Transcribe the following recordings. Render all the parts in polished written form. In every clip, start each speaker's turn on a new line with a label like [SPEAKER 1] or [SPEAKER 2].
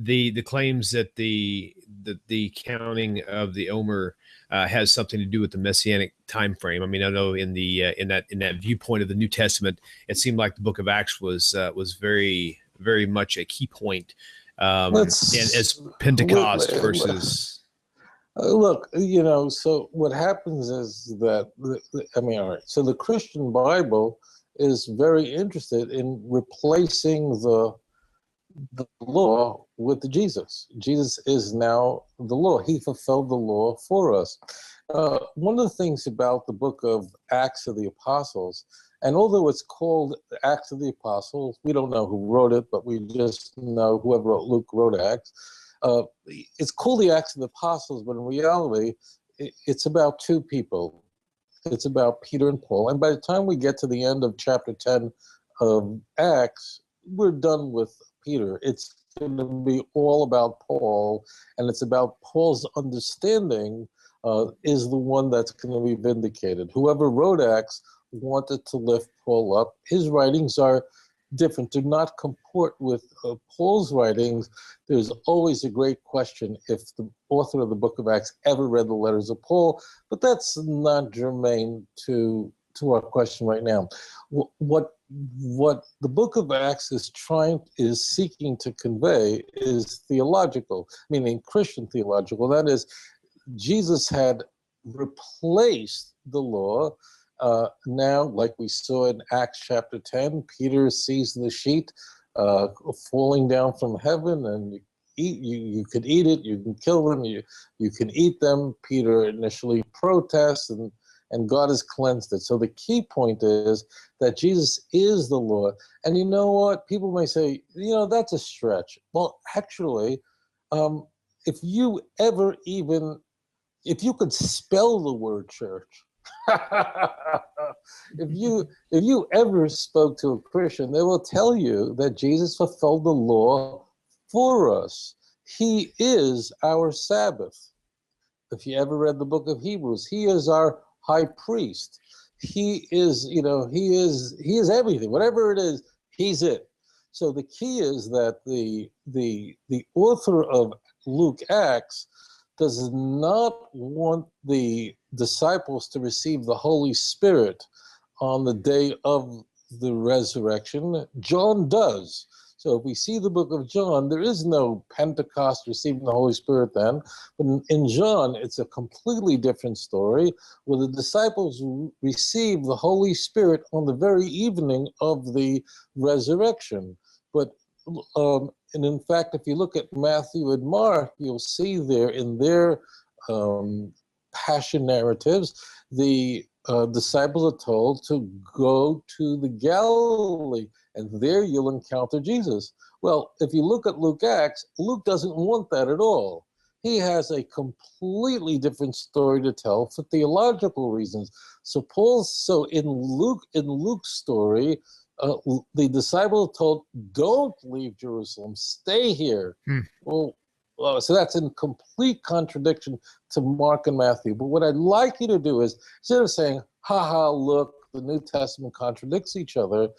[SPEAKER 1] the claims that the counting of the Omer has something to do with the Messianic time frame. I mean, I know in that viewpoint of the New Testament, it seemed like the Book of Acts was very, very much a key point, and as Pentecost versus.
[SPEAKER 2] Look, so what happens is that, all right, so the Christian Bible is very interested in replacing the law with the Jesus. Jesus is now the law. He fulfilled the law for us. One of the things about the book of Acts of the Apostles, and although it's called Acts of the Apostles, we don't know who wrote it, but we just know whoever wrote Luke wrote Acts. It's called the Acts of the Apostles, but in reality, it's about two people. It's about Peter and Paul. And by the time we get to the end of chapter 10 of Acts, we're done with Peter. It's going to be all about Paul, and it's about Paul's understanding is the one that's going to be vindicated. Whoever wrote Acts wanted to lift Paul up. His writings are different, do not comport with Paul's writings. There's always a great question if the author of the book of Acts ever read the letters of Paul, but that's not germane to our question right now. What the book of Acts is seeking to convey is theological, meaning Christian theological. That is, Jesus had replaced the law. Now, like we saw in Acts chapter 10, Peter sees the sheet falling down from heaven, and you could eat it, you can kill them, you can eat them. Peter initially protests, and God has cleansed it. So the key point is that Jesus is the Lord. And you know what? People may say, that's a stretch. Well, actually, if you could spell the word church, if you ever spoke to a Christian, they will tell you that Jesus fulfilled the law for us. He is our Sabbath. If you ever read the book of Hebrews, he is our high priest. He is everything. Whatever it is, he's it. So the key is that the author of Luke Acts does not want the disciples to receive the Holy Spirit on the day of the resurrection. John does. So if we see the book of John, there is no Pentecost receiving the Holy Spirit then. But in John, it's a completely different story where the disciples receive the Holy Spirit on the very evening of the resurrection. But and in fact, if you look at Matthew and Mark, you'll see there in their passion narratives, the disciples are told to go to the Galilee, and there you'll encounter Jesus. Well, if you look at Luke Acts, Luke doesn't want that at all. He has a completely different story to tell for theological reasons. So in Luke's story, the disciples are told, don't leave Jerusalem, stay here. Well, so that's in complete contradiction to Mark and Matthew. But what I'd like you to do is, instead of saying, look, the New Testament contradicts each other,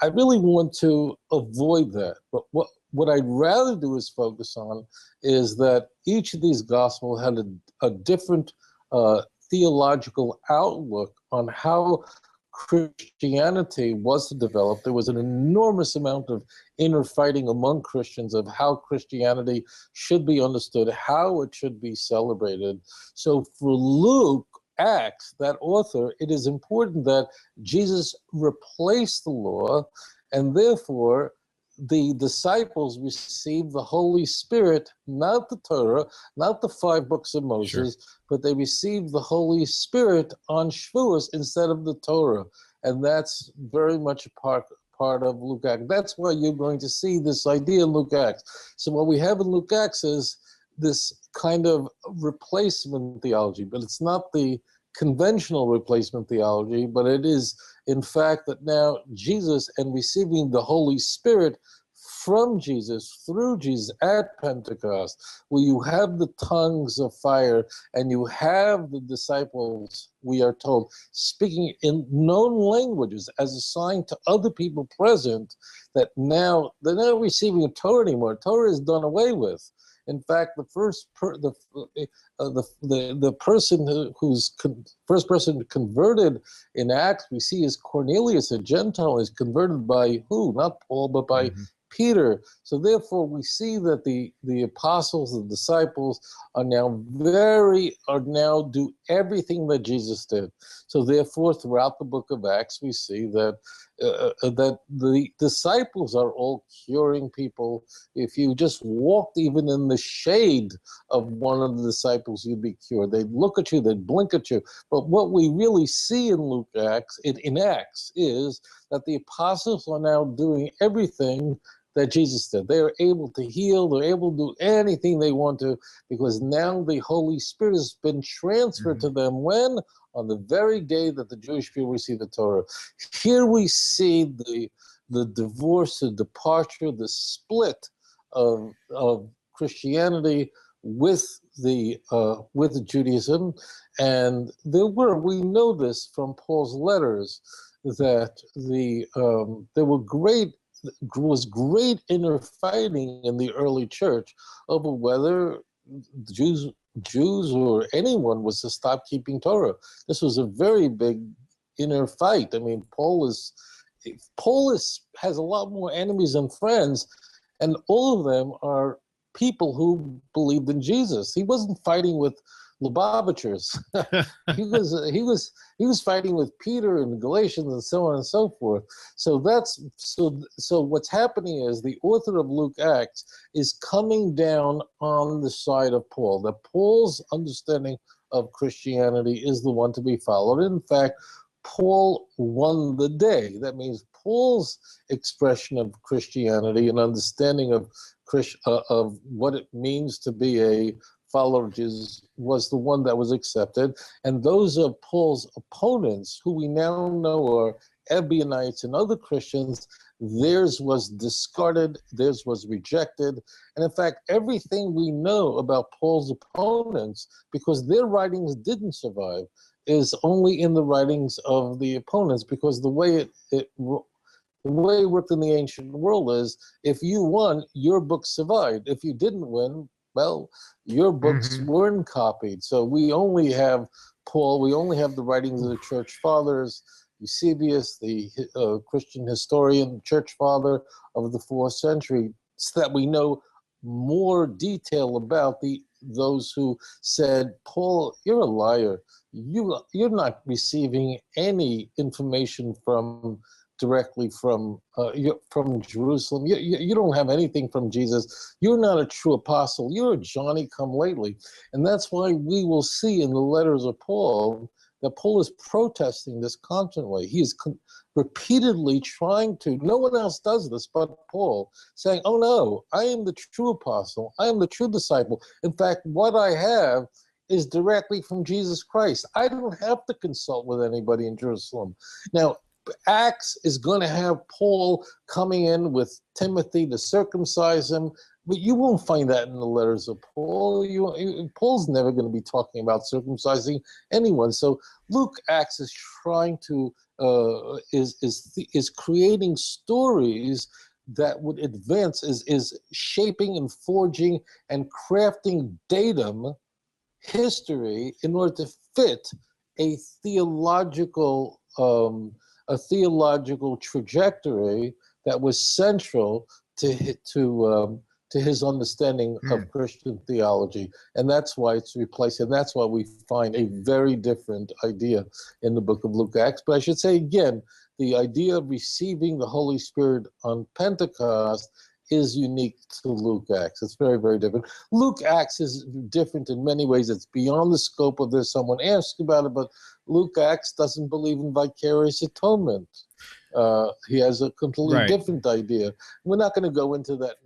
[SPEAKER 2] I really want to avoid that. But what I'd rather do is focus on is that each of these gospels had a different theological outlook on how Christianity was to develop. There was an enormous amount of inner fighting among Christians of how Christianity should be understood, how it should be celebrated. So for Luke, Acts, that author, it is important that Jesus replaced the law, and therefore the disciples received the Holy Spirit, not the Torah, not the 5 books of Moses, but they received the Holy Spirit on Shavuos instead of the Torah. And that's very much a part of Luke Acts. That's why you're going to see this idea in Luke Acts. So what we have in Luke Acts is this kind of replacement theology, but it's not the conventional replacement theology, but it is, in fact, that now Jesus and receiving the Holy Spirit from Jesus, through Jesus at Pentecost, where you have the tongues of fire and you have the disciples, we are told, speaking in known languages as a sign to other people present that now they're not receiving a Torah anymore. Torah is done away with. In fact, the first first person converted in Acts we see is Cornelius, a Gentile, is converted by who? Not Paul, but by Peter. So therefore, we see that the apostles, the disciples, are now do everything that Jesus did. So therefore, throughout the book of Acts, we see that that the disciples are all curing people. If you just walked even in the shade of one of the disciples, you'd be cured. They'd look at you, they'd blink at you. But what we really see in in Acts, is that the apostles are now doing everything that Jesus did. They are able to heal, they're able to do anything they want to, because now the Holy Spirit has been transferred to them. When? On the very day that the Jewish people received the Torah. Here we see the divorce, the departure, the split of Christianity with Judaism. And we know this from Paul's letters, that there was great inner fighting in the early church over whether Jews or anyone was to stop keeping Torah. This was a very big inner fight. I mean, Paul has a lot more enemies than friends, and all of them are people who believed in Jesus. He wasn't fighting with Lubavitchers. he was fighting with Peter and Galatians and so on and so forth. So what's happening is the author of Luke Acts is coming down on the side of Paul. That Paul's understanding of Christianity is the one to be followed. In fact, Paul won the day. That means Paul's expression of Christianity and understanding of what it means to be a follower of Jesus was the one that was accepted. And those are Paul's opponents, who we now know are Ebionites and other Christians. Theirs was discarded, theirs was rejected. And in fact, everything we know about Paul's opponents, because their writings didn't survive, is only in the writings of the opponents, because the way it worked in the ancient world is, if you won, your book survived. If you didn't win, well, your books weren't copied. So we only have Paul, we only have the writings of the church fathers, Eusebius, the Christian historian, church father of the 4th century, so that we know more detail about those who said, Paul, you're a liar. You're not receiving any information directly from Jerusalem. You don't have anything from Jesus. You're not a true apostle. You're a Johnny-come-lately. And that's why we will see in the letters of Paul that Paul is protesting this constantly. He is repeatedly trying to, no one else does this but Paul, saying, oh no, I am the true apostle. I am the true disciple. In fact, what I have is directly from Jesus Christ. I don't have to consult with anybody in Jerusalem. Now, Acts is going to have Paul coming in with Timothy to circumcise him, but you won't find that in the letters of Paul. Paul's never going to be talking about circumcising anyone. So Luke Acts is trying to is creating stories that would advance, is shaping and forging and crafting datum history in order to fit a theological trajectory that was central to his understanding of Christian theology. And that's why it's replaced, and that's why we find a very different idea in the book of Luke Acts. But I should say again, the idea of receiving the Holy Spirit on Pentecost is unique to Luke Acts. It's very, very different. Luke Acts is different in many ways. It's beyond the scope of this. Someone asked about it, but Luke Acts doesn't believe in vicarious atonement. He has a completely different idea. We're not going to go into that